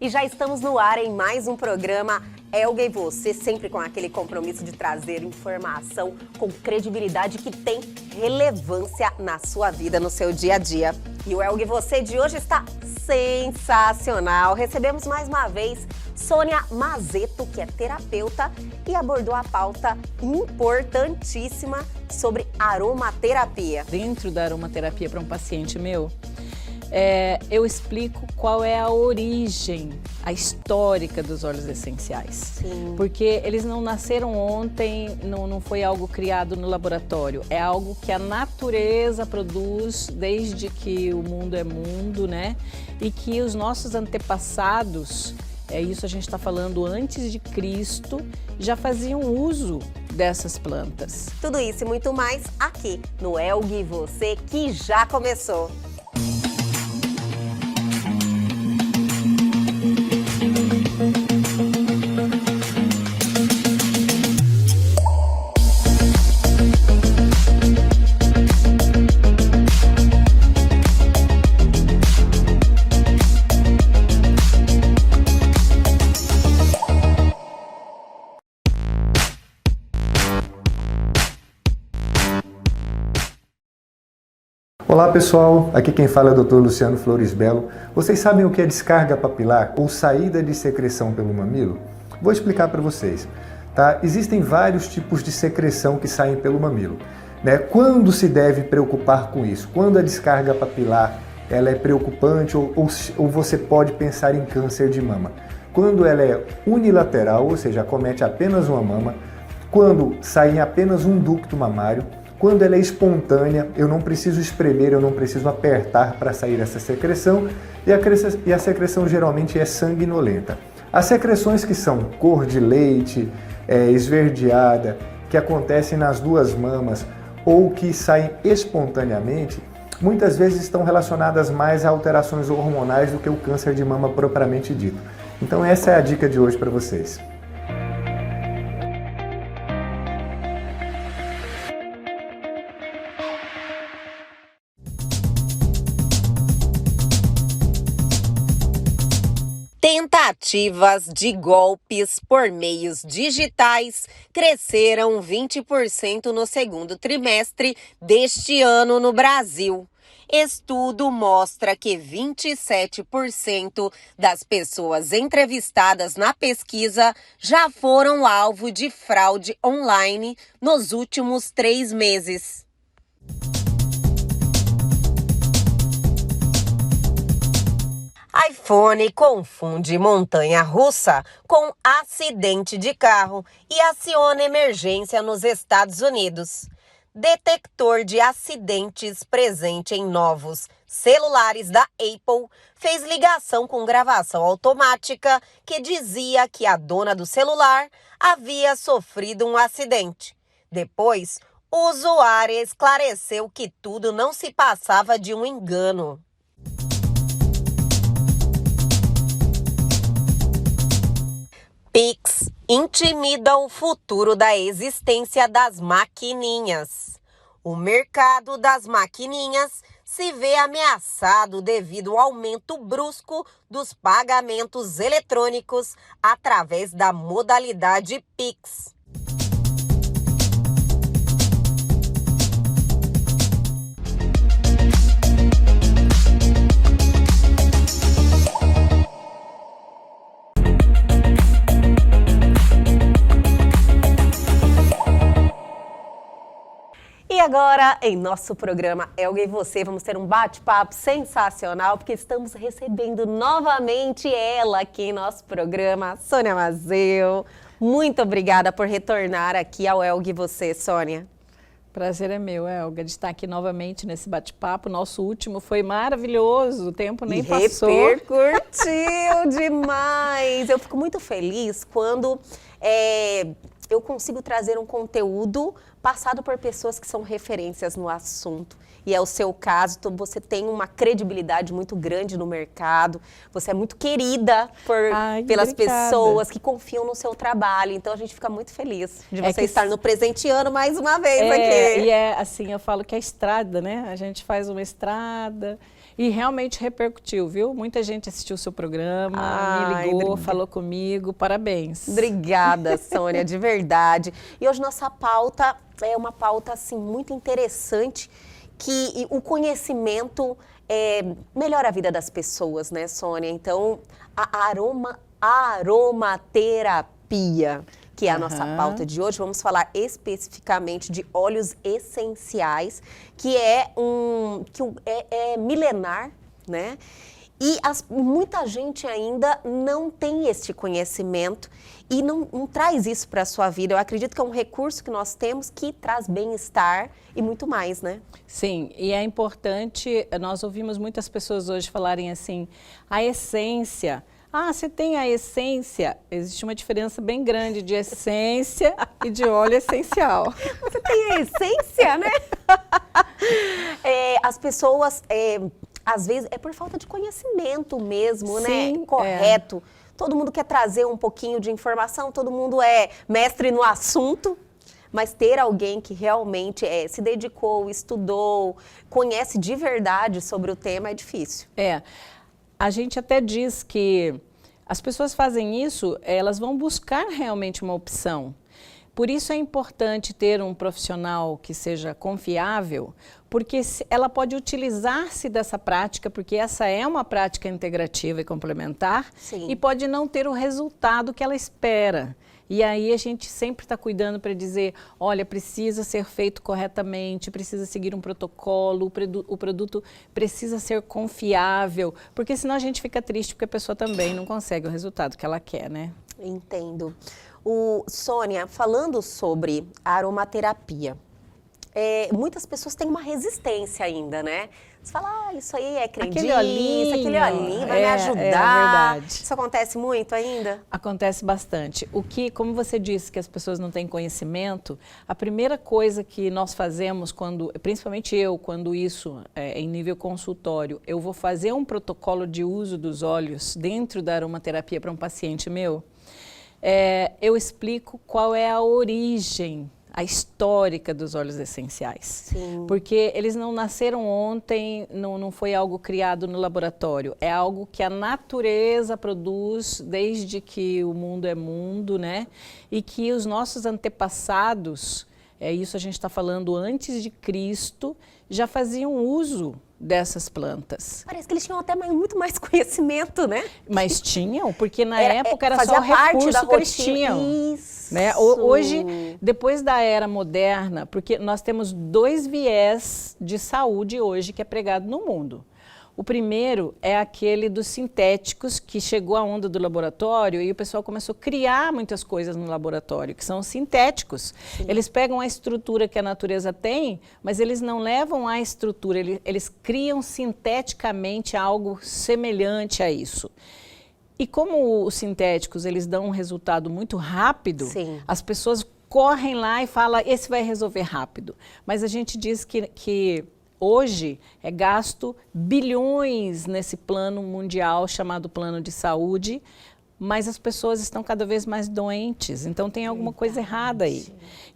E já estamos no ar em mais um programa Elga e Você, sempre com aquele compromisso de trazer informação com credibilidade que tem relevância na sua vida, no seu dia a dia. E o Elga e Você de hoje está sensacional. Recebemos mais uma vez Sônia Mazeto, que é terapeuta e abordou a pauta importantíssima sobre aromaterapia. Dentro da aromaterapia para um paciente meu, eu explico qual é a origem, a histórica dos óleos essenciais. Sim. Porque eles não nasceram ontem, não foi algo criado no laboratório. É algo que a natureza produz desde que o mundo é mundo, né? E que os nossos antepassados, isso a gente está falando antes de Cristo, já faziam uso dessas plantas. Tudo isso e muito mais aqui no Elga e Você, que já começou. Olá pessoal, aqui quem fala é o Dr. Luciano Flores Belo. Vocês sabem o que é descarga papilar ou saída de secreção pelo mamilo? Vou explicar para vocês. Tá? Existem vários tipos de secreção que saem pelo mamilo. Né? Quando se deve preocupar com isso? Quando a descarga papilar ela é preocupante ou você pode pensar em câncer de mama? Quando ela é unilateral, ou seja, acomete apenas uma mama, quando sai em apenas um ducto mamário, quando ela é espontânea, eu não preciso espremer, eu não preciso apertar para sair essa secreção, e a secreção geralmente é sanguinolenta. As secreções que são cor de leite, esverdeada, que acontecem nas duas mamas ou que saem espontaneamente, muitas vezes estão relacionadas mais a alterações hormonais do que o câncer de mama propriamente dito. Então essa é a dica de hoje para vocês. Tentativas de golpes por meios digitais cresceram 20% no segundo trimestre deste ano no Brasil. Estudo mostra que 27% das pessoas entrevistadas na pesquisa já foram alvo de fraude online nos últimos 3 meses. iPhone confunde montanha-russa com acidente de carro e aciona emergência nos Estados Unidos. Detector de acidentes presente em novos celulares da Apple fez ligação com gravação automática que dizia que a dona do celular havia sofrido um acidente. Depois, o usuário esclareceu que tudo não se passava de um engano. Pix intimida o futuro da existência das maquininhas. O mercado das maquininhas se vê ameaçado devido ao aumento brusco dos pagamentos eletrônicos através da modalidade Pix. E agora, em nosso programa Elga e Você, vamos ter um bate-papo sensacional, porque estamos recebendo novamente ela aqui em nosso programa, Sônia Mazeto. Muito obrigada por retornar aqui ao Elga e Você, Sônia. Prazer é meu, Elga, de estar aqui novamente nesse bate-papo. Nosso último foi maravilhoso, o tempo nem passou. Repercutiu demais! Eu fico muito feliz quando eu consigo trazer um conteúdo passado por pessoas que são referências no assunto. E é o seu caso, então você tem uma credibilidade muito grande no mercado, você é muito querida pelas pessoas que confiam no seu trabalho, então a gente fica muito feliz de você estar no presenteando mais uma vez aqui. E assim, eu falo que é estrada, né? A gente faz uma estrada. E realmente repercutiu, viu? Muita gente assistiu o seu programa, me ligou, falou comigo, parabéns. Obrigada, Sônia, de verdade. E hoje nossa pauta é uma pauta assim, muito interessante, que o conhecimento melhora a vida das pessoas, né, Sônia? Então, a aromaterapia, que é a nossa pauta de hoje, vamos falar especificamente de óleos essenciais, que é milenar, né? E muita gente ainda não tem este conhecimento e não traz isso para a sua vida. Eu acredito que é um recurso que nós temos que traz bem-estar e muito mais, né? Sim, e é importante, nós ouvimos muitas pessoas hoje falarem assim, a essência. Ah, você tem a essência? Existe uma diferença bem grande de essência e de óleo essencial. Você tem a essência, né? As pessoas, às vezes, é por falta de conhecimento mesmo, Sim, né? Correto. Todo mundo quer trazer um pouquinho de informação, todo mundo é mestre no assunto, mas ter alguém que realmente se dedicou, estudou, conhece de verdade sobre o tema é difícil. A gente até diz que as pessoas fazem isso, elas vão buscar realmente uma opção. Por isso é importante ter um profissional que seja confiável, porque ela pode utilizar-se dessa prática, porque essa é uma prática integrativa e complementar, Sim. E pode não ter o resultado que ela espera. E aí a gente sempre está cuidando para dizer, olha, precisa ser feito corretamente, precisa seguir um protocolo, o produto precisa ser confiável, porque senão a gente fica triste porque a pessoa também não consegue o resultado que ela quer, né? Entendo. Sônia, falando sobre aromaterapia, muitas pessoas têm uma resistência ainda, né? Você fala, isso aí é crendice, aquele olhinho vai me ajudar. É verdade. Isso acontece muito ainda? Acontece bastante. Como você disse que as pessoas não têm conhecimento, a primeira coisa que nós fazemos, principalmente eu, quando isso é em nível consultório, eu vou fazer um protocolo de uso dos óleos dentro da aromaterapia para um paciente meu, eu explico qual é a origem, a histórica dos óleos essenciais. Sim. Porque eles não nasceram ontem, não foi algo criado no laboratório. É algo que a natureza produz desde que o mundo é mundo, né? E que os nossos antepassados, isso a gente está falando antes de Cristo, já faziam uso dessas plantas. Parece que eles tinham até muito mais conhecimento, né? Mas tinham, porque na época era só o recurso da que eles tinham. Isso. Né? Hoje, depois da era moderna, porque nós temos 2 viés de saúde hoje que é pregado no mundo. O primeiro é aquele dos sintéticos, que chegou a onda do laboratório e o pessoal começou a criar muitas coisas no laboratório, que são os sintéticos. Sim. Eles pegam a estrutura que a natureza tem, mas eles não levam a estrutura, eles criam sinteticamente algo semelhante a isso. E como os sintéticos eles dão um resultado muito rápido, Sim. As pessoas correm lá e falam, esse vai resolver rápido. Mas a gente diz que hoje é gasto bilhões nesse plano mundial chamado plano de saúde, mas as pessoas estão cada vez mais doentes, então tem alguma coisa errada aí.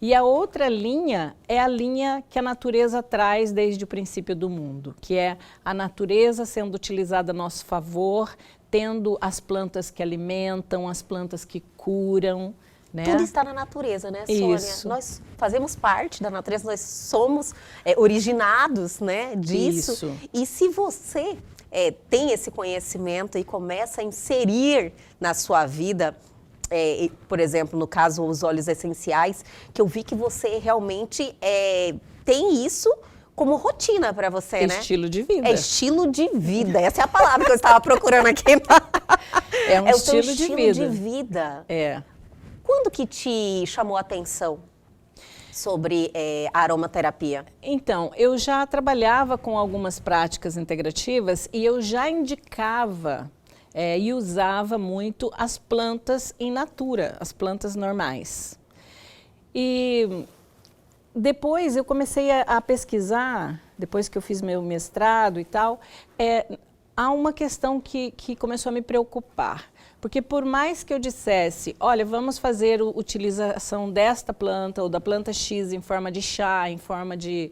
E a outra linha é a linha que a natureza traz desde o princípio do mundo, que é a natureza sendo utilizada a nosso favor, tendo as plantas que alimentam, as plantas que curam, né? Tudo está na natureza, né, Sônia? Isso. Nós fazemos parte da natureza, nós somos originados, né, disso. Isso. E se você tem esse conhecimento e começa a inserir na sua vida, por exemplo, no caso, os óleos essenciais, que eu vi que você realmente tem isso como rotina para você, né? Estilo de vida. É estilo de vida, essa é a palavra que eu estava procurando aqui. É um o seu estilo de vida. Quando que te chamou a atenção sobre a aromaterapia? Então, eu já trabalhava com algumas práticas integrativas e eu já indicava e usava muito as plantas in natura, as plantas normais. E depois eu comecei a pesquisar, depois que eu fiz meu mestrado e tal, há uma questão que começou a me preocupar. Porque por mais que eu dissesse, olha, vamos fazer a utilização desta planta ou da planta X em forma de chá, em forma de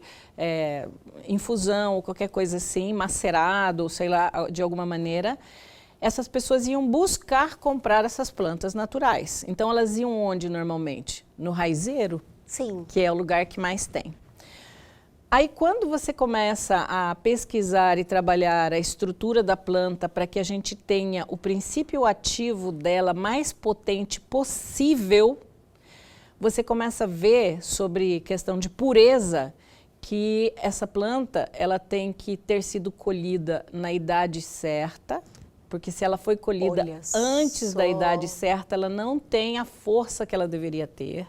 infusão ou qualquer coisa assim, macerado, sei lá, de alguma maneira, essas pessoas iam buscar comprar essas plantas naturais. Então elas iam onde normalmente? No raizeiro, Sim. que é o lugar que mais tem. Aí, quando você começa a pesquisar e trabalhar a estrutura da planta para que a gente tenha o princípio ativo dela mais potente possível, você começa a ver sobre questão de pureza que essa planta ela tem que ter sido colhida na idade certa, porque se ela foi colhida antes da idade certa, ela não tem a força que ela deveria ter.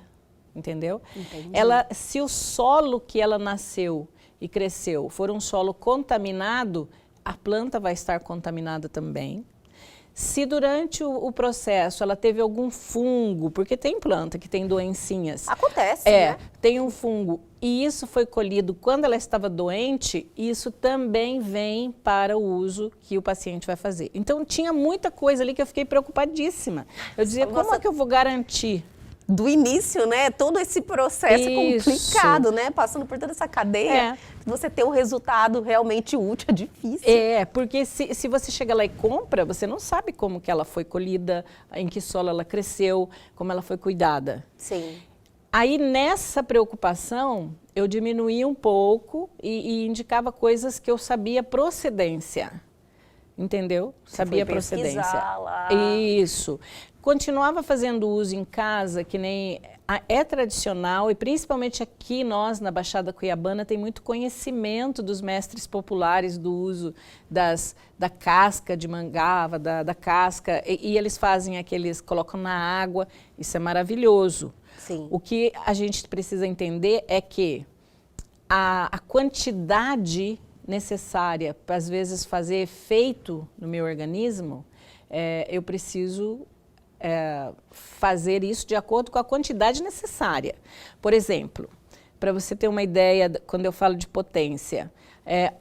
Entendeu? Entendi. Se o solo que ela nasceu e cresceu for um solo contaminado, a planta vai estar contaminada também. Se durante o processo ela teve algum fungo, porque tem planta que tem doencinhas. Acontece, né? Tem um fungo e isso foi colhido quando ela estava doente, isso também vem para o uso que o paciente vai fazer. Então tinha muita coisa ali que eu fiquei preocupadíssima. Eu dizia, como é que eu vou garantir? Do início, né? Todo esse processo complicado, né? Passando por toda essa cadeia, você ter um resultado realmente útil é difícil. Porque se você chega lá e compra, você não sabe como que ela foi colhida, em que solo ela cresceu, como ela foi cuidada. Sim. Aí, nessa preocupação, eu diminuí um pouco e indicava coisas que eu sabia procedência. Entendeu? Sabia procedência. Lá. Isso. Continuava fazendo uso em casa, que nem é tradicional, e principalmente aqui nós, na Baixada Cuiabana, tem muito conhecimento dos mestres populares do uso da casca de mangava, da casca, e eles fazem aqueles, colocam na água, isso é maravilhoso. Sim. O que a gente precisa entender é que a quantidade necessária para, às vezes, fazer efeito no meu organismo, eu preciso fazer isso de acordo com a quantidade necessária. Por exemplo, para você ter uma ideia, quando eu falo de potência,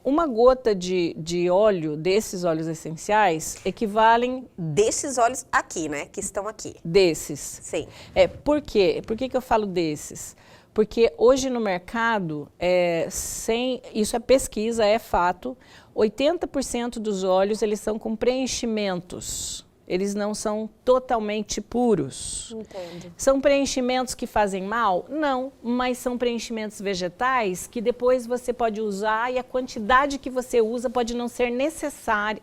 uma gota de óleo, desses óleos essenciais, equivalem... Desses óleos aqui, né? Que estão aqui. Desses. Sim. Por quê? Por que eu falo desses? Porque hoje no mercado, isso é pesquisa, é fato, 80% dos óleos eles são com preenchimentos. Eles não são totalmente puros. Entendo. São preenchimentos que fazem mal? Não, mas são preenchimentos vegetais que depois você pode usar e a quantidade que você usa pode não ser necessária,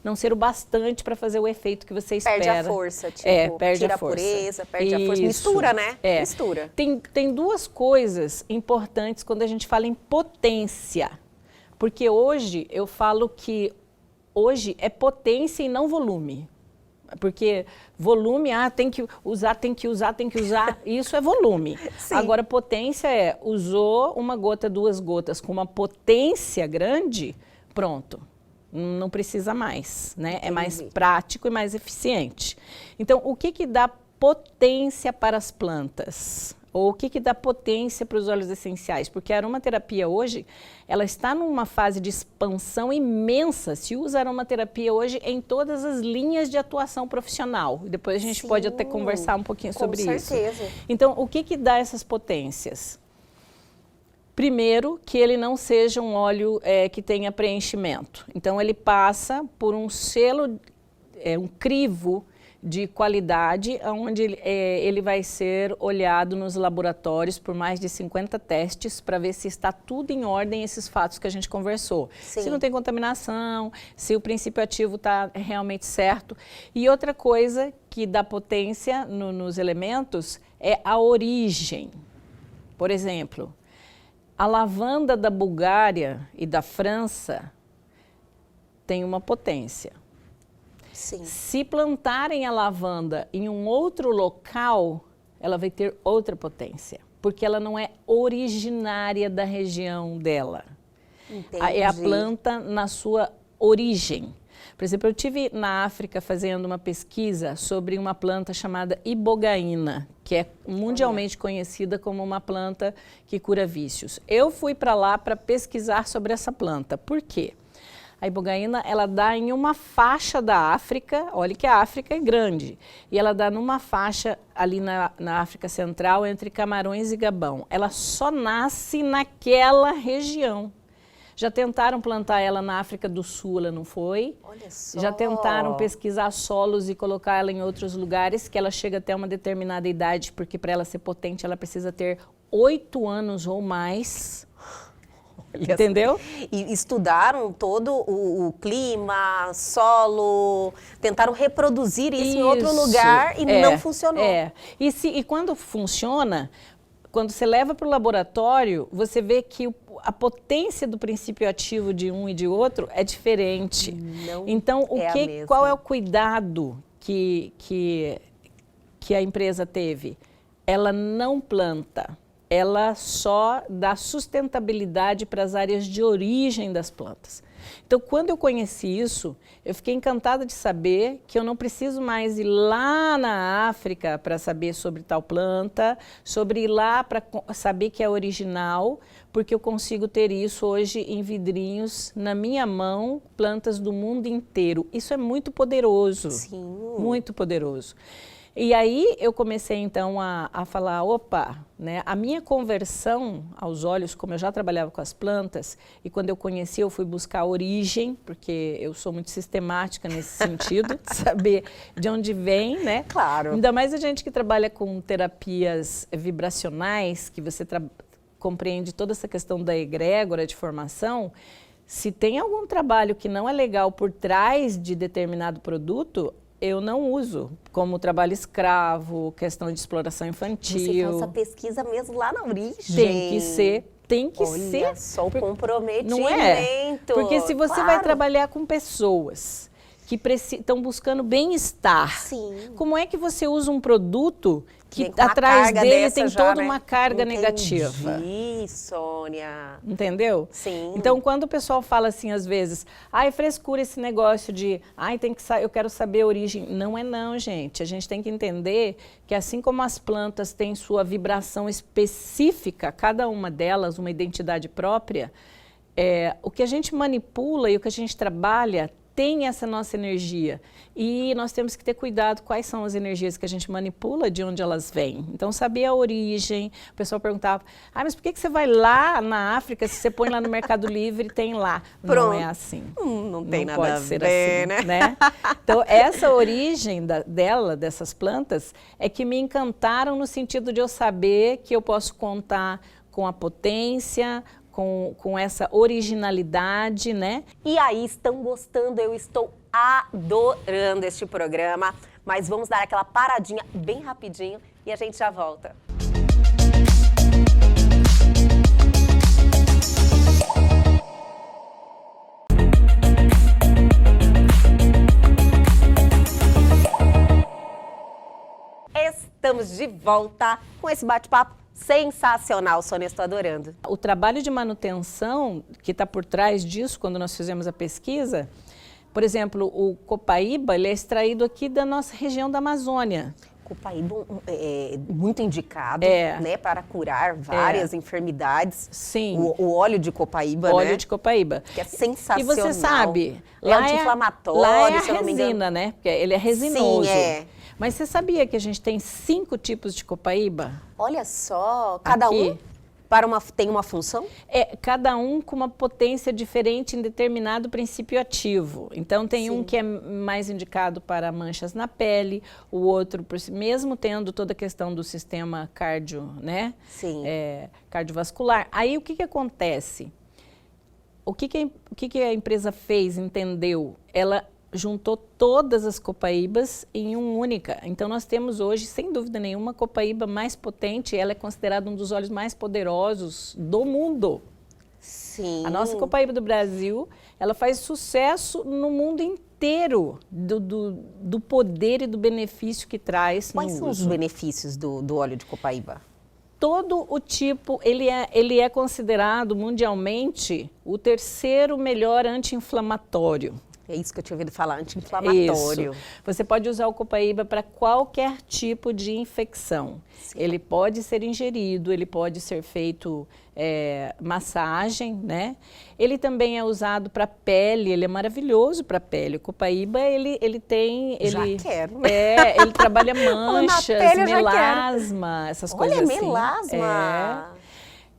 não ser o bastante para fazer o efeito que você espera. Perde a força, tipo, perde tira a força. Pureza, perde a força. Mistura, né? Mistura. Tem duas coisas importantes quando a gente fala em potência. Porque hoje eu falo que hoje é potência e não volume. Porque volume, tem que usar, isso é volume. Sim. Agora, potência usou uma gota, 2 gotas com uma potência grande, pronto. Não precisa mais, né? Entendi. É mais prático e mais eficiente. Então, o que dá potência para as plantas? Ou o que dá potência para os óleos essenciais? Porque a aromaterapia hoje, ela está numa fase de expansão imensa. Se usa aromaterapia hoje em todas as linhas de atuação profissional. E depois a gente pode até conversar um pouquinho sobre isso. Com certeza. Então, o que dá essas potências? Primeiro, que ele não seja um óleo que tenha preenchimento. Então, ele passa por um selo, um crivo de qualidade, onde ele vai ser olhado nos laboratórios por mais de 50 testes para ver se está tudo em ordem, esses fatos que a gente conversou. Sim. Se não tem contaminação, se o princípio ativo está realmente certo. E outra coisa que dá potência nos elementos é a origem. Por exemplo, a lavanda da Bulgária e da França tem uma potência. Sim. Se plantarem a lavanda em um outro local, ela vai ter outra potência, porque ela não é originária da região dela. Entendi. É a planta na sua origem. Por exemplo, eu estive na África fazendo uma pesquisa sobre uma planta chamada ibogaína, que é mundialmente conhecida como uma planta que cura vícios. Eu fui para lá para pesquisar sobre essa planta. Por quê? A ibogaína, ela dá em uma faixa da África, olha que a África é grande, e ela dá numa faixa ali na África Central, entre Camarões e Gabão. Ela só nasce naquela região. Já tentaram plantar ela na África do Sul, ela não foi. Olha só. Já tentaram pesquisar solos e colocar ela em outros lugares, que ela chega até uma determinada idade, porque para ela ser potente, ela precisa ter 8 anos ou mais. Entendeu? E estudaram todo o clima, solo, tentaram reproduzir isso em outro lugar e não funcionou. E quando funciona, quando você leva para o laboratório, você vê que a potência do princípio ativo de um e de outro é diferente. Não então, é qual é o cuidado que a empresa teve? Ela não planta. Ela só dá sustentabilidade para as áreas de origem das plantas. Então, quando eu conheci isso, eu fiquei encantada de saber que eu não preciso mais ir lá na África para saber sobre tal planta, sobre ir lá para saber que é original, porque eu consigo ter isso hoje em vidrinhos, na minha mão, plantas do mundo inteiro. Isso é muito poderoso. Sim. Muito poderoso. E aí eu comecei então a falar, opa, né, a minha conversão aos óleos, como eu já trabalhava com as plantas, e quando eu conheci eu fui buscar a origem, porque eu sou muito sistemática nesse sentido, de saber de onde vem, né? Claro. Ainda mais a gente que trabalha com terapias vibracionais, que você compreende toda essa questão da egrégora de formação. Se tem algum trabalho que não é legal por trás de determinado produto, eu não uso, como trabalho escravo, questão de exploração infantil. Você faz essa pesquisa mesmo lá na origem. Tem que ser. Olha só o comprometimento. Não é? Porque se você vai trabalhar com pessoas que estão buscando bem-estar, como é que você usa um produto que atrás dele tem toda uma carga negativa? Entendi, Sônia. Entendeu? Sim. Então, quando o pessoal fala assim, às vezes, ai, frescura esse negócio de, ai, eu quero saber a origem. Não é não, gente. A gente tem que entender que assim como as plantas têm sua vibração específica, cada uma delas uma identidade própria, o que a gente manipula e o que a gente trabalha tem essa nossa energia e nós temos que ter cuidado quais são as energias que a gente manipula, de onde elas vêm. Então, saber a origem. O pessoal perguntava, mas por que você vai lá na África, se você põe lá no Mercado Livre, tem lá? Pronto. Não é assim. Não tem nada pode a ser ver, assim, né? Então, essa origem dessas plantas, é que me encantaram no sentido de eu saber que eu posso contar com a potência, com essa originalidade, né? E aí, estão gostando? Eu estou adorando este programa, mas vamos dar aquela paradinha bem rapidinho e a gente já volta. Estamos de volta com esse bate-papo sensacional, Sônia, estou adorando. O trabalho de manutenção que está por trás disso, quando nós fizemos a pesquisa, por exemplo, o copaíba, ele é extraído aqui da nossa região da Amazônia. Copaíba é muito indicado, né, para curar várias enfermidades. Sim. O óleo de copaíba, óleo de copaíba. Que é sensacional. E você sabe, é anti-inflamatório, lá é se eu não me engano. a resina, né? Porque ele é resinoso. Sim, Mas você sabia que a gente tem 5 tipos de copaíba? Olha só, cada aqui. Um tem uma função? Cada um com uma potência diferente em determinado princípio ativo. Então, tem um que é mais indicado para manchas na pele, o outro, mesmo tendo toda a questão do sistema cardiovascular. Aí, o que acontece? O que a empresa fez, entendeu? Ela juntou todas as copaíbas em uma única. Então, nós temos hoje, sem dúvida nenhuma, a copaíba mais potente. Ela é considerada um dos óleos mais poderosos do mundo. Sim. A nossa copaíba do Brasil, ela faz sucesso no mundo inteiro do poder e do benefício que traz no uso. Quais são os benefícios do óleo de copaíba? Todo o tipo, ele é considerado mundialmente o terceiro melhor anti-inflamatório. É isso que eu tinha ouvido falar, anti-inflamatório. Isso. Você pode usar o copaíba para qualquer tipo de infecção. Sim. Ele pode ser ingerido, ele pode ser feito massagem, né? Ele também é usado para pele, ele é maravilhoso para pele. O copaíba, ele tem... Já quero. Ele trabalha manchas, melasma, essas coisas assim. Olha, melasma!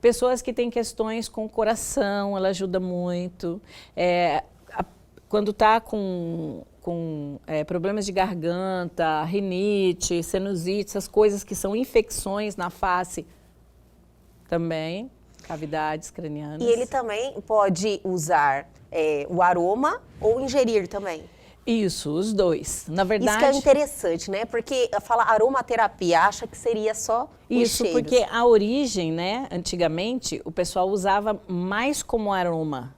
Pessoas que têm questões com o coração, ela ajuda muito. Quando está com problemas de garganta, rinite, sinusite, essas coisas que são infecções na face, também, cavidades cranianas. E ele também pode usar o aroma ou ingerir também? Isso, os dois. Na verdade... Isso que é interessante, né? Porque fala aromaterapia, acha que seria só isso, cheiros. Porque a origem, né? Antigamente, o pessoal usava mais como aroma.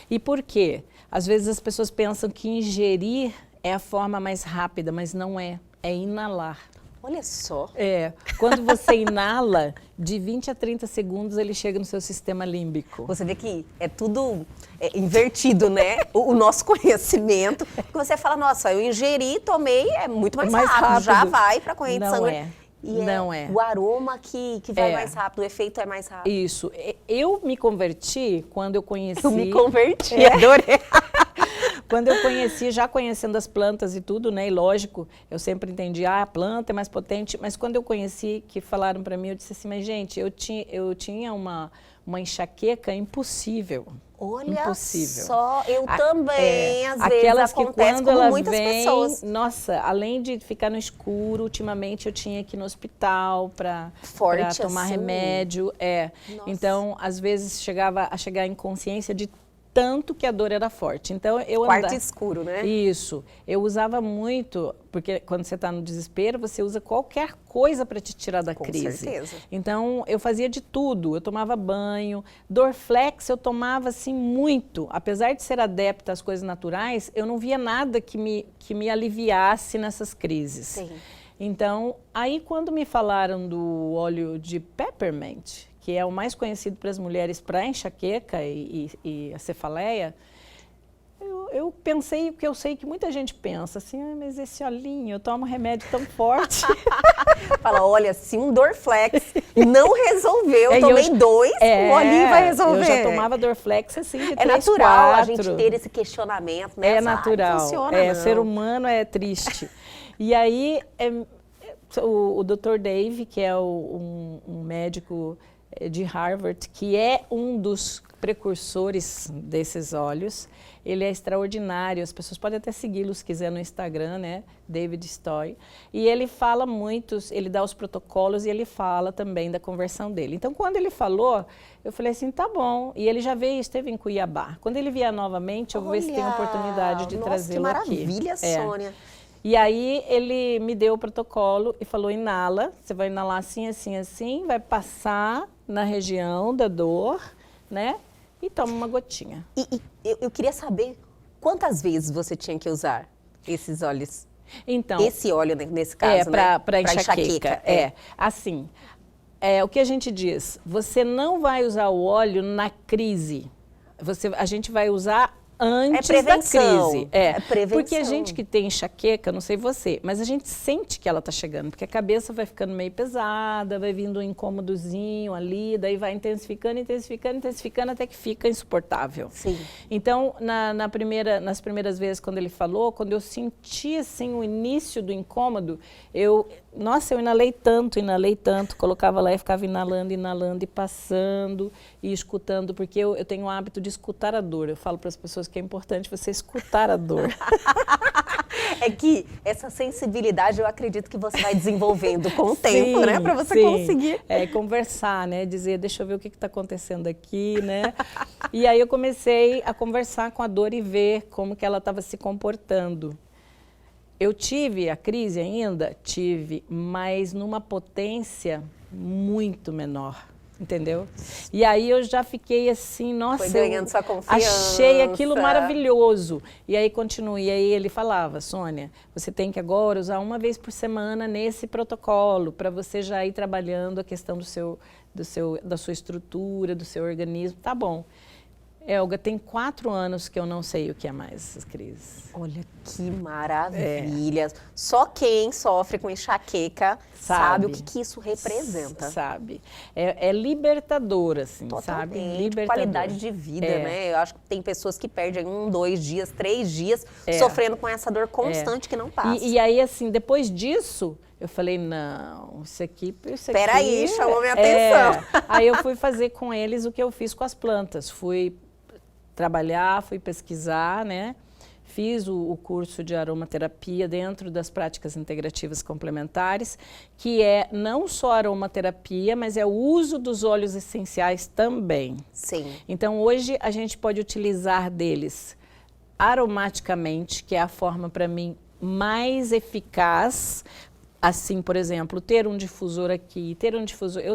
E por quê? Às vezes as pessoas pensam que ingerir é a forma mais rápida, mas não é. É inalar. Olha só. Quando você inala, de 20 a 30 segundos ele chega no seu sistema límbico. Você vê que é tudo invertido, né? O nosso conhecimento. Porque você fala, nossa, eu ingeri, tomei, é muito mais rápido. Já vai para a corrente sanguínea. Não é. O aroma que vai mais rápido, o efeito é mais rápido. Isso. Eu me converti quando eu conheci... Eu me converti, adorei. Quando eu conheci, já conhecendo as plantas e tudo, né? E lógico, eu sempre entendi, a planta é mais potente. Mas quando eu conheci, que falaram para mim, eu disse assim, mas gente, eu tinha uma enxaqueca impossível. Olha impossível. Só, eu também, às aquelas vezes acontece que quando com muitas pessoas. Nossa, além de ficar no escuro, ultimamente eu tinha que ir no hospital para tomar assim? remédio. Então, às vezes chegava a chegar em consciência de tanto que a dor era forte. Então, Quarto escuro, né? Isso. Eu usava muito, porque quando você está no desespero, você usa qualquer coisa para te tirar da crise. Com certeza. Então, eu fazia de tudo. Eu tomava banho. Dorflex eu tomava, assim, muito. Apesar de ser adepta às coisas naturais, eu não via nada que me aliviasse nessas crises. Sim. Então, aí quando me falaram do óleo de peppermint, que é o mais conhecido para as mulheres para enxaqueca e a cefaleia, eu pensei, porque eu sei que muita gente pensa assim, mas esse olhinho, eu tomo remédio tão forte. Fala, olha, se um Dorflex não resolveu, eu tomei 2, o olhinho vai resolver. Eu já tomava Dorflex assim de 3, 4. É natural a gente ter esse questionamento, né? É natural, ser humano é triste. E aí, o Dr. Dave, que é um médico de Harvard, que é um dos precursores desses óleos, ele é extraordinário, as pessoas podem até segui-lo se quiser no Instagram, né, David Stoy, e ele fala muito, ele dá os protocolos e ele fala também da conversão dele. Então, quando ele falou, eu falei assim, tá bom, e ele já esteve em Cuiabá. Quando ele vier novamente, eu vou ver se tem a oportunidade de trazê-lo aqui. Que maravilha, Sônia. E aí ele me deu o protocolo e falou, inala, você vai inalar assim, assim, assim, vai passar na região da dor, né? E toma uma gotinha. E eu queria saber quantas vezes você tinha que usar esses óleos? Então, esse óleo, nesse caso, né? Para enxaqueca. Assim, o que a gente diz, você não vai usar o óleo na crise. A gente vai usar antes da crise. É prevenção. Porque a gente que tem enxaqueca, não sei você, mas a gente sente que ela está chegando, porque a cabeça vai ficando meio pesada, vai vindo um incômodozinho ali, daí vai intensificando, intensificando, intensificando, até que fica insuportável. Sim. Então, nas primeiras vezes quando ele falou, quando eu senti assim o início do incômodo, eu inalei tanto, colocava lá e ficava inalando e passando e escutando, porque eu tenho o hábito de escutar a dor. Eu falo para as pessoas que é importante você escutar a dor. É que essa sensibilidade eu acredito que você vai desenvolvendo com o tempo, né? Para você conseguir. Conversar, né? Dizer, deixa eu ver o que está acontecendo aqui, né? E aí eu comecei a conversar com a dor e ver como que ela estava se comportando. Eu tive a crise ainda? Tive, mas numa potência muito menor, entendeu? E aí eu já fiquei assim, nossa, foi ganhando sua confiança. Achei aquilo maravilhoso. E aí continuei, e aí ele falava, Sônia, você tem que agora usar uma vez por semana nesse protocolo, para você já ir trabalhando a questão da sua estrutura, do seu organismo, tá bom. Elga, tem 4 anos que eu não sei o que é mais essas crises. Olha que maravilha. Só quem sofre com enxaqueca sabe o que isso representa. Sabe. É libertador, assim, Totalmente. sabe? Libertador. Qualidade de vida, né? Eu acho que tem pessoas que perdem 1, 2 dias, 3 dias sofrendo com essa dor constante que não passa. E aí, assim, depois disso, eu falei, não, isso aqui... Peraí, chamou minha atenção. Aí eu fui fazer com eles o que eu fiz com as plantas. Fui trabalhar, fui pesquisar, né? Fiz o curso de aromaterapia dentro das práticas integrativas complementares, que é não só aromaterapia, mas é o uso dos óleos essenciais também. Sim. Então, hoje a gente pode utilizar deles aromaticamente, que é a forma, para mim, mais eficaz. Assim, por exemplo, ter um difusor aqui,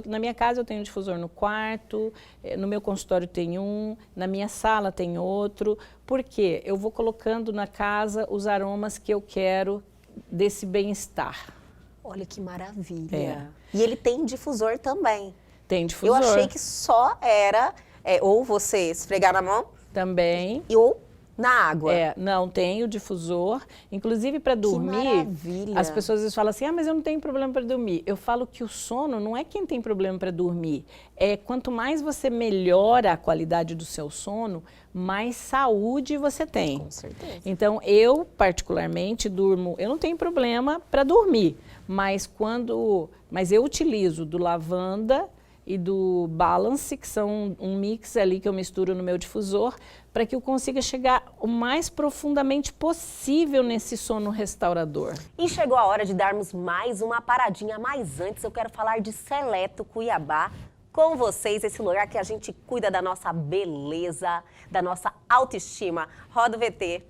na minha casa eu tenho um difusor no quarto, no meu consultório tem um, na minha sala tem outro, porque eu vou colocando na casa os aromas que eu quero desse bem-estar. Olha que maravilha. E ele tem difusor também. Tem difusor. Eu achei que só era ou você esfregar na mão. Também. Ou na água. Não, tem o difusor. Inclusive, para dormir, as pessoas às vezes falam assim, mas eu não tenho problema para dormir. Eu falo que o sono não é quem tem problema para dormir. Quanto mais você melhora a qualidade do seu sono, mais saúde você tem. Com certeza. Então, eu, particularmente, durmo... Eu não tenho problema para dormir, mas eu utilizo do lavanda e do balance, que são um mix ali que eu misturo no meu difusor, para que eu consiga chegar o mais profundamente possível nesse sono restaurador. E chegou a hora de darmos mais uma paradinha, mas antes eu quero falar de Seleto Cuiabá. Com vocês, esse lugar que a gente cuida da nossa beleza, da nossa autoestima. Roda o VT.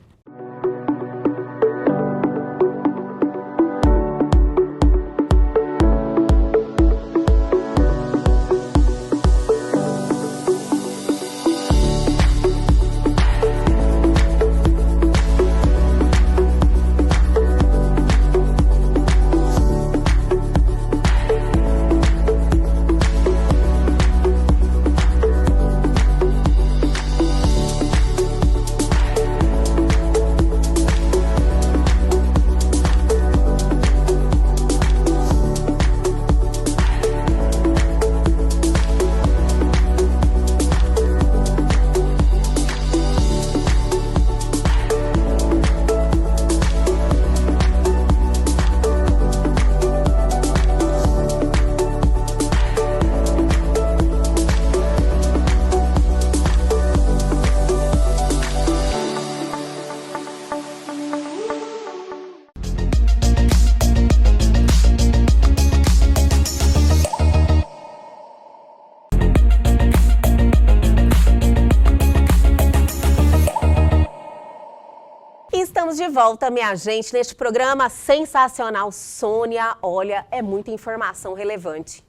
Estamos de volta, minha gente, neste programa sensacional. Sônia, olha, é muita informação relevante.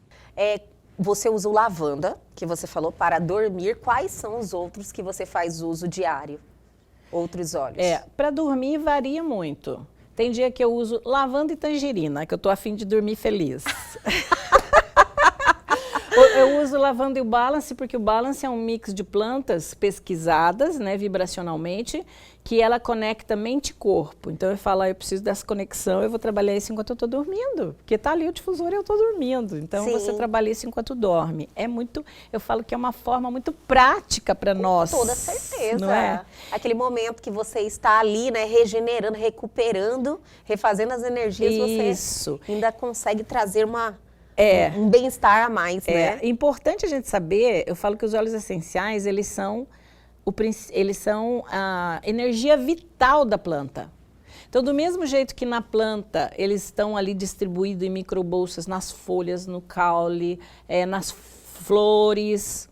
Você usa o lavanda, que você falou, para dormir. Quais são os outros que você faz uso diário? Outros óleos? Para dormir varia muito. Tem dia que eu uso lavanda e tangerina, que eu tô a fim de dormir feliz. Eu uso o lavanda e o balance, porque o balance é um mix de plantas pesquisadas, né, vibracionalmente, que ela conecta mente e corpo. Então eu falo, eu preciso dessa conexão, eu vou trabalhar isso enquanto eu estou dormindo, porque tá ali o difusor e eu estou dormindo. Então você trabalha isso enquanto dorme. Eu falo que é uma forma muito prática para nós. Com toda certeza. Não é? Aquele momento que você está ali, né, regenerando, recuperando, refazendo as energias, você ainda consegue trazer um bem-estar a mais, né? É importante a gente saber, eu falo que os óleos essenciais, eles são a energia vital da planta. Então, do mesmo jeito que na planta, eles estão ali distribuídos em microbolsas, nas folhas, no caule, nas flores,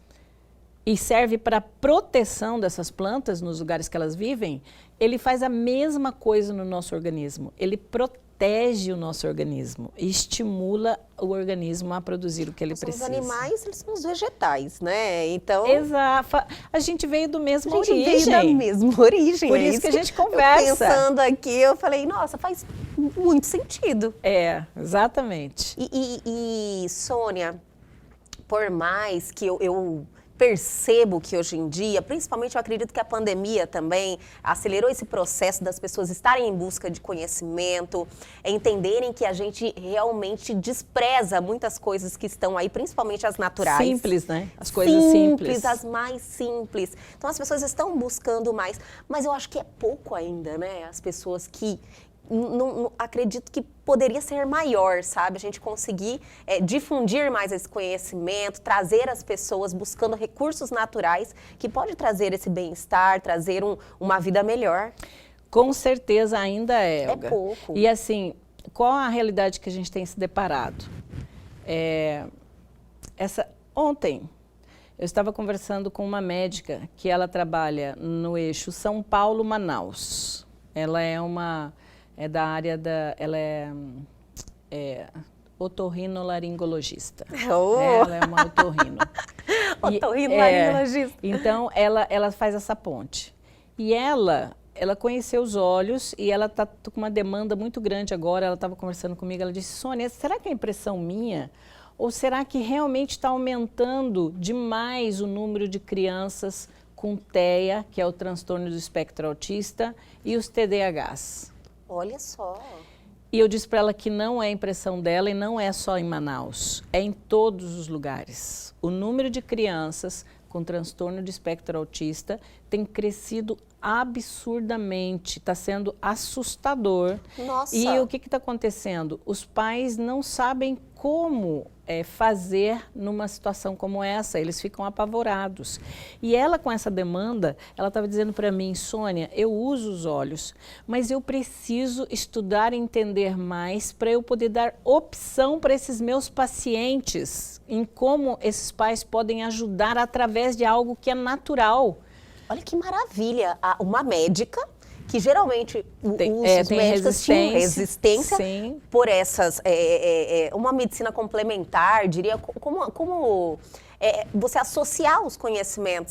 e serve para proteção dessas plantas nos lugares que elas vivem, ele faz a mesma coisa no nosso organismo. Ele protege o nosso organismo e estimula o organismo a produzir o que ele precisa. Os animais, eles são os vegetais, né? Então... Exato. A gente veio do mesmo origem. A gente veio da mesma origem. Por isso que a gente conversa. Pensando aqui, eu falei, nossa, faz muito sentido. Exatamente. E Sônia, por mais que eu percebo que hoje em dia, principalmente eu acredito que a pandemia também acelerou esse processo das pessoas estarem em busca de conhecimento, entenderem que a gente realmente despreza muitas coisas que estão aí, principalmente as naturais. Simples, né? As coisas simples. As mais simples. Então as pessoas estão buscando mais, mas eu acho que é pouco ainda, né? As pessoas que não acredito que poderia ser maior, sabe? A gente conseguir difundir mais esse conhecimento, trazer as pessoas buscando recursos naturais que pode trazer esse bem-estar, trazer uma vida melhor. Com certeza ainda é, Elga. É pouco. E assim, qual a realidade que a gente tem se deparado? Ontem, eu estava conversando com uma médica que ela trabalha no eixo São Paulo-Manaus. Ela é da área ela é otorrinolaringologista. Oh. Ela é uma otorrino. Otorrinolaringologista. Então, ela faz essa ponte. E ela conheceu os olhos e ela está com uma demanda muito grande agora. Ela estava conversando comigo, ela disse, Sônia, será que é impressão minha? Ou será que realmente está aumentando demais o número de crianças com TEA, que é o transtorno do espectro autista, e os TDAHs? Olha só. E eu disse para ela que não é impressão dela e não é só em Manaus, é em todos os lugares. O número de crianças com transtorno de espectro autista tem crescido absurdamente, está sendo assustador. Nossa. E o que está acontecendo? Os pais não sabem como fazer numa situação como essa, eles ficam apavorados. E ela, com essa demanda, ela estava dizendo para mim, Sônia, eu uso os olhos, mas eu preciso estudar e entender mais para eu poder dar opção para esses meus pacientes em como esses pais podem ajudar através de algo que é natural. Olha que maravilha, uma médica que geralmente os médicos tinham resistência sim, por essas, uma medicina complementar, diria, como você associar os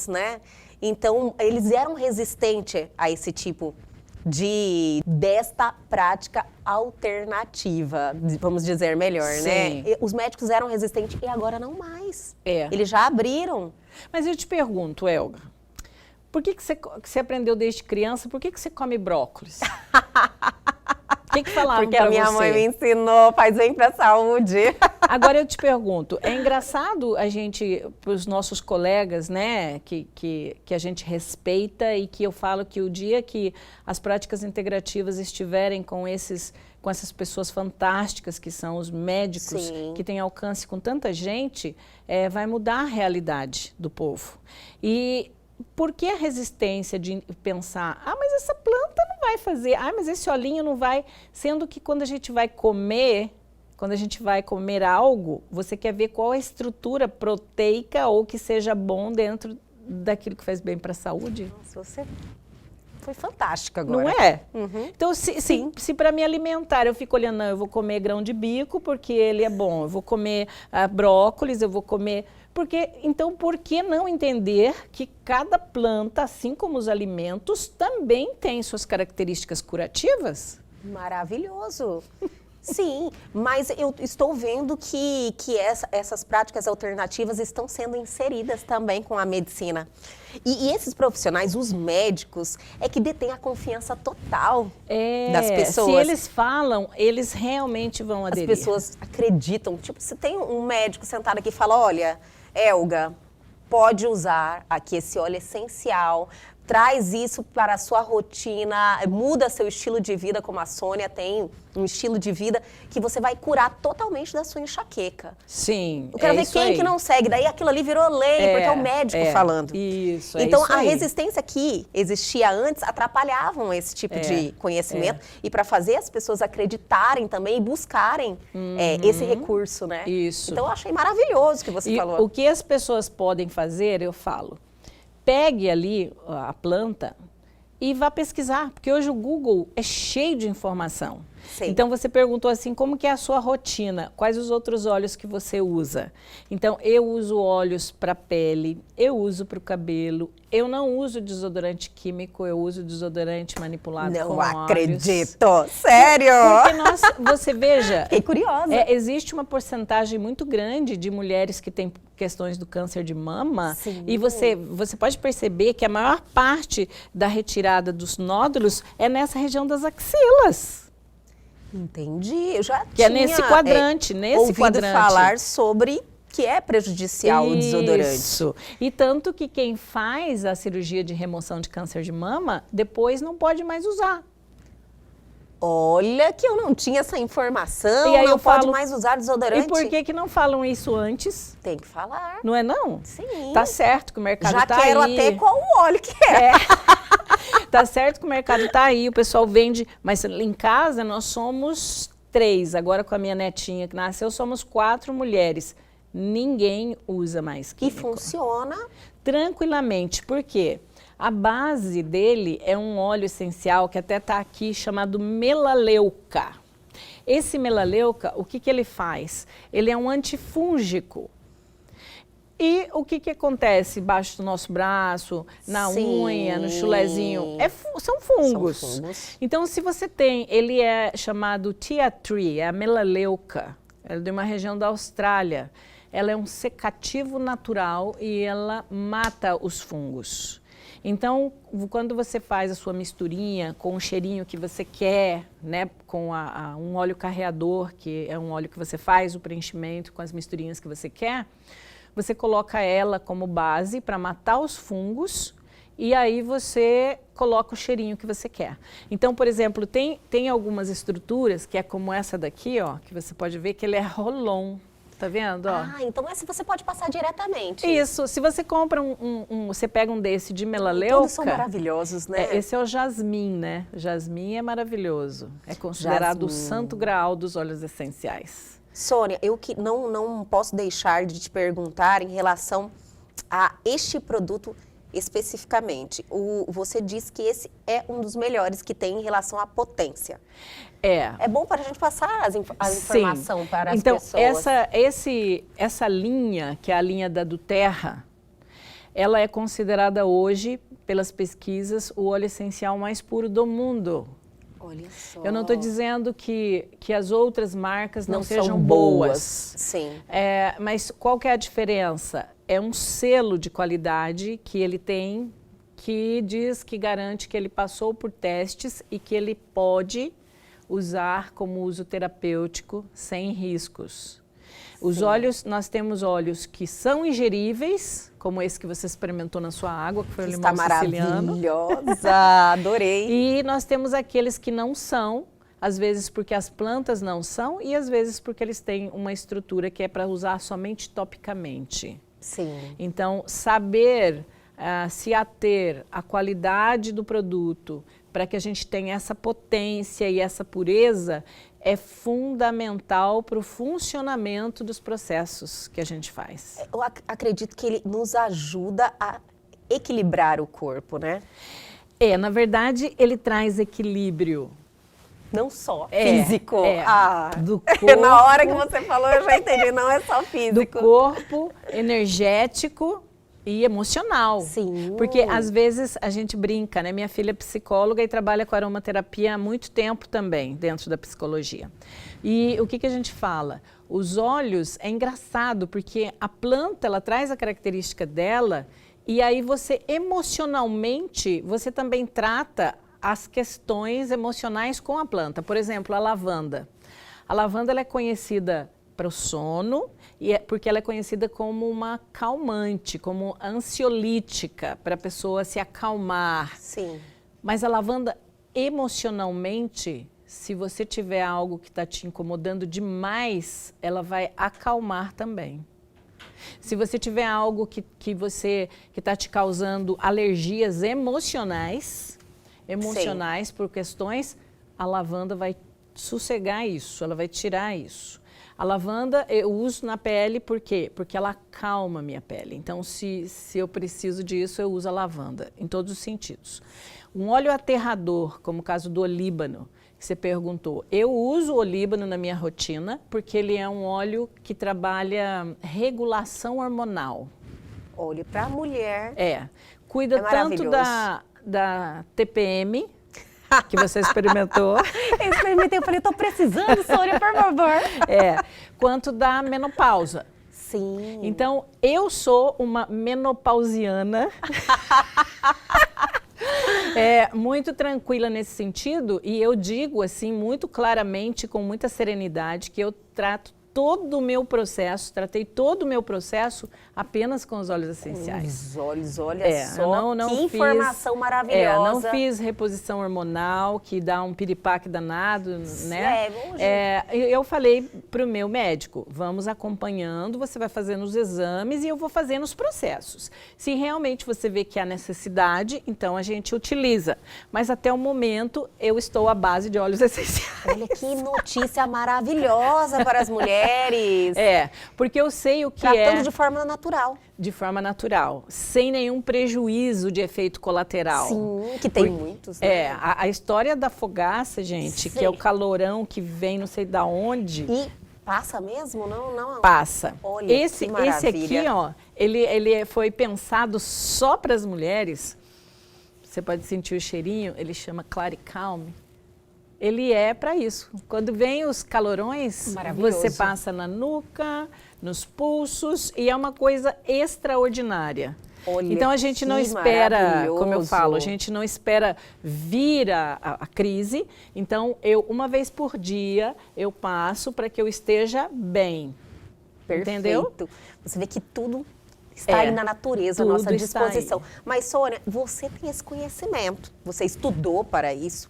né? Então, eles eram resistentes a esse tipo desta prática alternativa, vamos dizer melhor, sim, né? Os médicos eram resistentes e agora não mais. Eles já abriram. Mas eu te pergunto, Elga, por que você aprendeu desde criança, por que você come brócolis? O que falavam Porque pra a minha você? mãe me ensinou, faz bem pra saúde. Agora eu te pergunto, é engraçado a gente, para os nossos colegas, né, que a gente respeita e que eu falo que o dia que as práticas integrativas estiverem com essas pessoas fantásticas que são os médicos, sim, que têm alcance com tanta gente, vai mudar a realidade do povo. E por que a resistência de pensar, mas essa planta não vai fazer, mas esse olhinho não vai, sendo que quando a gente vai comer algo, você quer ver qual é a estrutura proteica ou que seja bom dentro daquilo que faz bem para a saúde? Nossa, você foi fantástica agora. Não é? Uhum. Então, se para me alimentar eu fico olhando, não, eu vou comer grão de bico porque ele é bom, eu vou comer brócolis, eu vou comer... Então, por que não entender que cada planta, assim como os alimentos, também tem suas características curativas? Maravilhoso! Sim, mas eu estou vendo que essas práticas alternativas estão sendo inseridas também com a medicina. E esses profissionais, os médicos, que detêm a confiança total das pessoas. Se eles falam, eles realmente vão aderir. As pessoas acreditam. Tipo, se tem um médico sentado aqui e fala, olha, Elga, pode usar aqui esse óleo essencial, traz isso para a sua rotina, muda seu estilo de vida, como a Sônia tem um estilo de vida que você vai curar totalmente da sua enxaqueca. Sim, eu quero ver quem que não segue, daí aquilo ali virou lei, porque é o médico falando. Isso, então, isso a aí. Resistência que existia antes atrapalhavam esse tipo de conhecimento e para fazer as pessoas acreditarem também e buscarem esse recurso, né? Isso. Então, eu achei maravilhoso o que você falou. O que as pessoas podem fazer, eu falo, pegue ali a planta e vá pesquisar, porque hoje o Google é cheio de informação. Sim. Então você perguntou assim, como que é a sua rotina? Quais os outros óleos que você usa? Então eu uso óleos para pele, eu uso para o cabelo, eu não uso desodorante químico, eu uso desodorante manipulado com óleos. Não acredito! Sério? Porque você veja... Fiquei curiosa. Existe uma porcentagem muito grande de mulheres que têm questões do câncer de mama. Sim. E você pode perceber que a maior parte da retirada dos nódulos é nessa região das axilas. Entendi. Eu já Que é nesse quadrante, ouvido falar sobre que é prejudicial o desodorante. Isso. E tanto que quem faz a cirurgia de remoção de câncer de mama, depois não pode mais usar. Olha que eu não tinha essa informação, E aí não eu pode falo, mais usar desodorante. E por que não falam isso antes? Tem que falar. Não é não? Sim. Tá certo que o mercado Já tá aí. quero até qual o óleo que é. Tá certo que o mercado tá aí, o pessoal vende, mas em casa nós somos 3, agora com a minha netinha que nasceu, somos 4 mulheres. Ninguém usa mais E químico. funciona. Tranquilamente, por quê? A base dele é um óleo essencial que até está aqui chamado melaleuca. Esse melaleuca, o que ele faz? Ele é um antifúngico. E o que acontece embaixo do nosso braço, na Sim. unha, no chulezinho? São fungos. São fungos. Então, se você tem, ele é chamado tea tree, é a melaleuca, ela é de uma região da Austrália. Ela é um secativo natural e ela mata os fungos. Então, quando você faz a sua misturinha com o cheirinho que você quer, né, com um óleo carreador, que é um óleo que você faz o preenchimento com as misturinhas que você quer, você coloca ela como base para matar os fungos e aí você coloca o cheirinho que você quer. Então, por exemplo, tem algumas estruturas que é como essa daqui, ó, que você pode ver que ele é roll-on. Tá vendo? Ó? Ah, então esse você pode passar diretamente. Isso, se você compra você pega um desse de melaleuca... Todos são maravilhosos, né? Esse é o jasmim, né? O jasmim é maravilhoso. É considerado o santo graal dos óleos essenciais. Sônia, eu que não posso deixar de te perguntar em relação a este produto especificamente. Você disse que esse é um dos melhores que tem em relação à potência. É bom para a gente passar a informação para as pessoas. Então, essa linha, que é a linha da Duterra, ela é considerada hoje, pelas pesquisas, o óleo essencial mais puro do mundo. Olha só. Eu não estou dizendo que as outras marcas não sejam são boas. Sim. Mas qual que é a diferença? É um selo de qualidade que ele tem, que diz, que garante que ele passou por testes e que ele pode usar como uso terapêutico sem riscos. Os óleos, nós temos óleos que são ingeríveis, como esse que você experimentou na sua água, que foi o limão siciliano. Maravilhosa, adorei. E nós temos aqueles que não são, às vezes porque as plantas não são e às vezes porque eles têm uma estrutura que é para usar somente topicamente. Sim. Então, saber se ater à qualidade do produto para que a gente tenha essa potência e essa pureza é fundamental para o funcionamento dos processos que a gente faz. Eu acredito que ele nos ajuda a equilibrar o corpo, né? Na verdade, ele traz equilíbrio. Não só físico. Do corpo, na hora que você falou, eu já entendi, não é só físico. Do corpo, energético e emocional. Sim. Porque às vezes a gente brinca, né? Minha filha é psicóloga e trabalha com aromaterapia há muito tempo também, dentro da psicologia. E o que a gente fala? Os óleos, é engraçado, porque a planta, ela traz a característica dela e aí você, emocionalmente, você também trata as questões emocionais com a planta. Por exemplo, a lavanda. A lavanda, ela é conhecida para o sono, porque ela é conhecida como uma calmante, como ansiolítica, para a pessoa se acalmar. Sim. Mas a lavanda, emocionalmente, se você tiver algo que está te incomodando demais, ela vai acalmar também. Se você tiver algo que está te causando alergias emocionais por questões, a lavanda vai sossegar isso, ela vai tirar isso. A lavanda eu uso na pele por quê? Porque ela acalma a minha pele. Então, se eu preciso disso, eu uso a lavanda, em todos os sentidos. Um óleo aterrador, como o caso do olíbano, que você perguntou. Eu uso o olíbano na minha rotina, porque ele é um óleo que trabalha regulação hormonal. Óleo para a mulher. Cuida tanto da TPM, que você experimentou. Eu experimentei, eu falei, estou precisando, Sônia, por favor. Quanto da menopausa. Sim. Então, eu sou uma menopausiana. Muito tranquila nesse sentido, e eu digo assim muito claramente, com muita serenidade, que eu tratei todo o meu processo apenas com os óleos essenciais. Os olhos, olha só, não que fiz, informação maravilhosa. Não fiz reposição hormonal, que dá um piripaque danado, né? Eu falei para o meu médico, vamos acompanhando, você vai fazendo os exames e eu vou fazendo os processos. Se realmente você vê que há necessidade, então a gente utiliza. Mas até o momento eu estou à base de óleos essenciais. Olha que notícia maravilhosa para as mulheres. Porque eu sei o que Tratando de forma natural. De forma natural, sem nenhum prejuízo de efeito colateral. Sim, que tem muitos, né? A história da fogaça, gente, que é o calorão que vem não sei da onde. E passa mesmo? Não. Passa. Olha, esse aqui, ó, ele foi pensado só para as mulheres. Você pode sentir o cheirinho, ele chama Claricalm. Ele é para isso. Quando vem os calorões, você passa na nuca, nos pulsos, e é uma coisa extraordinária. Olha, então a gente não espera, como eu falo, a gente não espera vir a crise. Então uma vez por dia eu passo para que eu esteja bem. Perfeito. Entendeu? Você vê que tudo está aí na natureza, à nossa disposição. Mas Sônia, você tem esse conhecimento, você estudou para isso,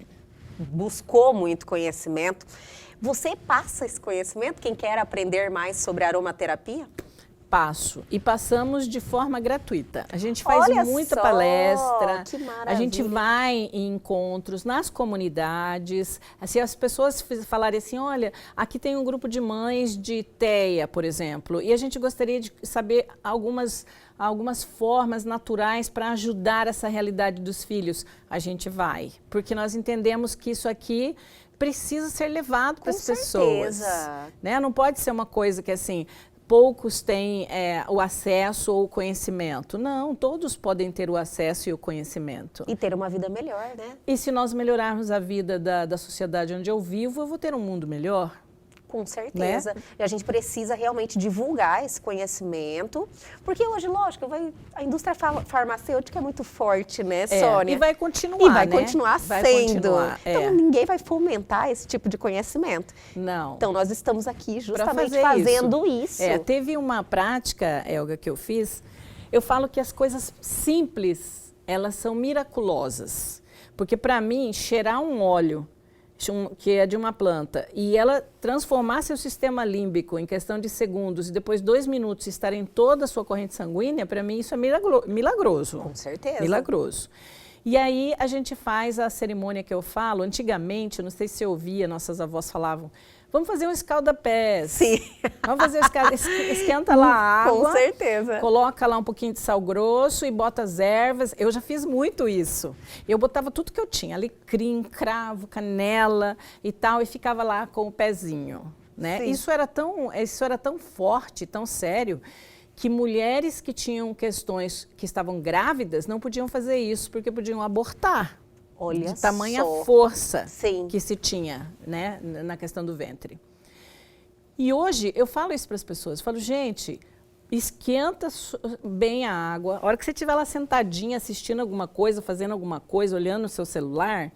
buscou muito conhecimento. Você passa esse conhecimento, quem quer aprender mais sobre aromaterapia? Passo. E passamos de forma gratuita. A gente faz muita palestra, que maravilha. A gente vai em encontros nas comunidades. Assim, as pessoas falarem assim, olha, aqui tem um grupo de mães de TEA, por exemplo, e a gente gostaria de saber algumas formas naturais para ajudar essa realidade dos filhos. A gente vai, porque nós entendemos que isso aqui precisa ser levado para as pessoas. Né? Não pode ser uma coisa que assim, poucos têm o acesso ou o conhecimento. Não, todos podem ter o acesso e o conhecimento. E ter uma vida melhor, né? E se nós melhorarmos a vida da sociedade onde eu vivo, eu vou ter um mundo melhor. Com certeza. Né? E a gente precisa realmente divulgar esse conhecimento, porque hoje, lógico, a indústria farmacêutica é muito forte, né, Sônia? E vai continuar, E vai continuar sendo. Então, ninguém vai fomentar esse tipo de conhecimento. Não. Então, nós estamos aqui justamente fazendo isso. Teve uma prática, Elga, que eu fiz, eu falo que as coisas simples, elas são miraculosas. Porque, para mim, cheirar um óleo que é de uma planta, e ela transformar seu sistema límbico em questão de segundos e depois 2 minutos estar em toda a sua corrente sanguínea, para mim isso é milagroso. Com certeza. Milagroso. E aí a gente faz a cerimônia que eu falo, antigamente, não sei se você ouvia, nossas avós falavam, vamos fazer um escalda-pés. Sim. Vamos fazer esquenta lá a água. Com certeza. Coloca lá um pouquinho de sal grosso e bota as ervas. Eu já fiz muito isso. Eu botava tudo que eu tinha, alecrim, cravo, canela e tal, e ficava lá com o pezinho. Né? Isso era tão forte, tão sério, que mulheres que tinham questões, que estavam grávidas, não podiam fazer isso, porque podiam abortar. Olha de tamanha força que se tinha, né, na questão do ventre. E hoje eu falo isso para as pessoas, eu falo, gente, esquenta bem a água, a hora que você estiver lá sentadinha assistindo alguma coisa, fazendo alguma coisa, olhando no seu celular,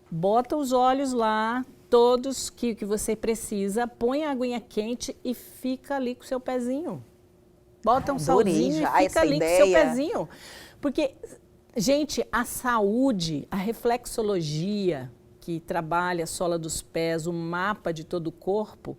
bota os olhos lá, todos que você precisa, põe a aguinha quente e fica ali com o seu pezinho. Bota um salzinho e fica ali com o seu pezinho. Porque... Gente, a saúde, a reflexologia, que trabalha a sola dos pés, o mapa de todo o corpo,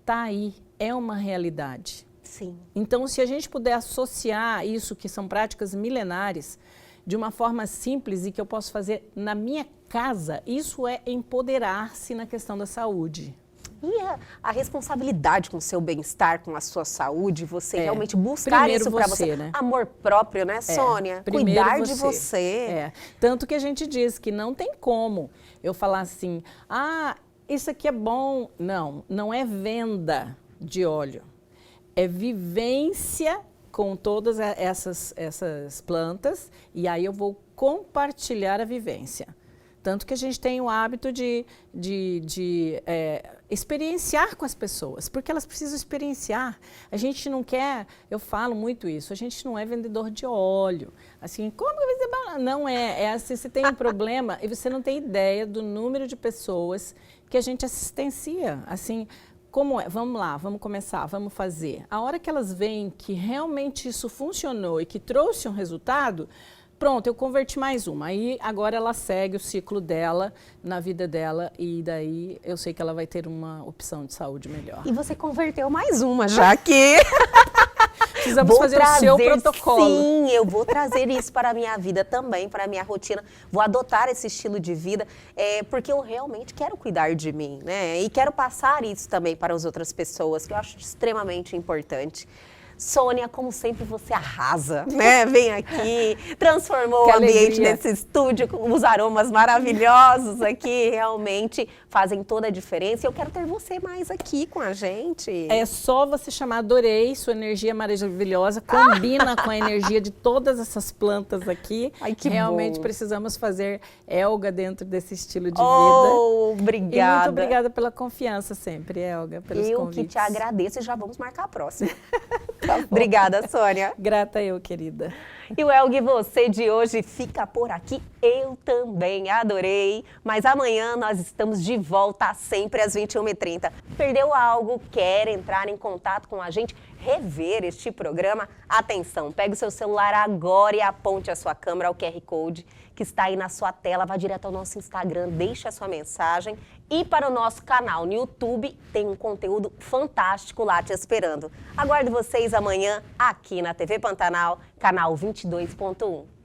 está aí, é uma realidade. Sim. Então, se a gente puder associar isso, que são práticas milenares, de uma forma simples e que eu posso fazer na minha casa, isso é empoderar-se na questão da saúde. E a responsabilidade com o seu bem-estar, com a sua saúde, você realmente buscar primeiro isso para você. Né? Amor próprio, né, Sônia? Cuidar de você. Tanto que a gente diz que não tem como eu falar assim, isso aqui é bom. Não, não é venda de óleo. É vivência com todas essas plantas e aí eu vou compartilhar a vivência. Tanto que a gente tem o hábito de experienciar com as pessoas, porque elas precisam experienciar. A gente não quer, eu falo muito isso, a gente não é vendedor de óleo. Assim, como que você... Não é assim, você tem um problema e você não tem ideia do número de pessoas que a gente assistencia. Assim, como é? Vamos lá, vamos começar, vamos fazer. A hora que elas veem que realmente isso funcionou e que trouxe um resultado, pronto, eu converti mais uma. Aí agora ela segue o ciclo dela, na vida dela, e daí eu sei que ela vai ter uma opção de saúde melhor. E você converteu mais uma já que... Precisamos fazer o seu protocolo. Sim, eu vou trazer isso para a minha vida também, para a minha rotina. Vou adotar esse estilo de vida, porque eu realmente quero cuidar de mim, né? E quero passar isso também para as outras pessoas, que eu acho extremamente importante. Sônia, como sempre, você arrasa, né? Vem aqui, transformou o ambiente desse estúdio com os aromas maravilhosos aqui, realmente fazem toda a diferença. Eu quero ter você mais aqui com a gente. É só você chamar, adorei, sua energia maravilhosa, combina com a energia de todas essas plantas aqui. Ai, que realmente bom. Precisamos fazer Elga dentro desse estilo de vida. Obrigada. E muito obrigada pela confiança sempre, Elga, pelos convites. Eu que te agradeço e já vamos marcar a próxima. Tá, obrigada, Sônia. Grata eu, querida. E o Elga, você de hoje fica por aqui. Eu também adorei. Mas amanhã nós estamos de volta sempre às 21h30. Perdeu algo? Quer entrar em contato com a gente? Rever este programa? Atenção, pegue o seu celular agora e aponte a sua câmera ao QR Code que está aí na sua tela. Vá direto ao nosso Instagram, deixe a sua mensagem. E para o nosso canal no YouTube, tem um conteúdo fantástico lá te esperando. Aguardo vocês amanhã aqui na TV Pantanal, canal 22.1.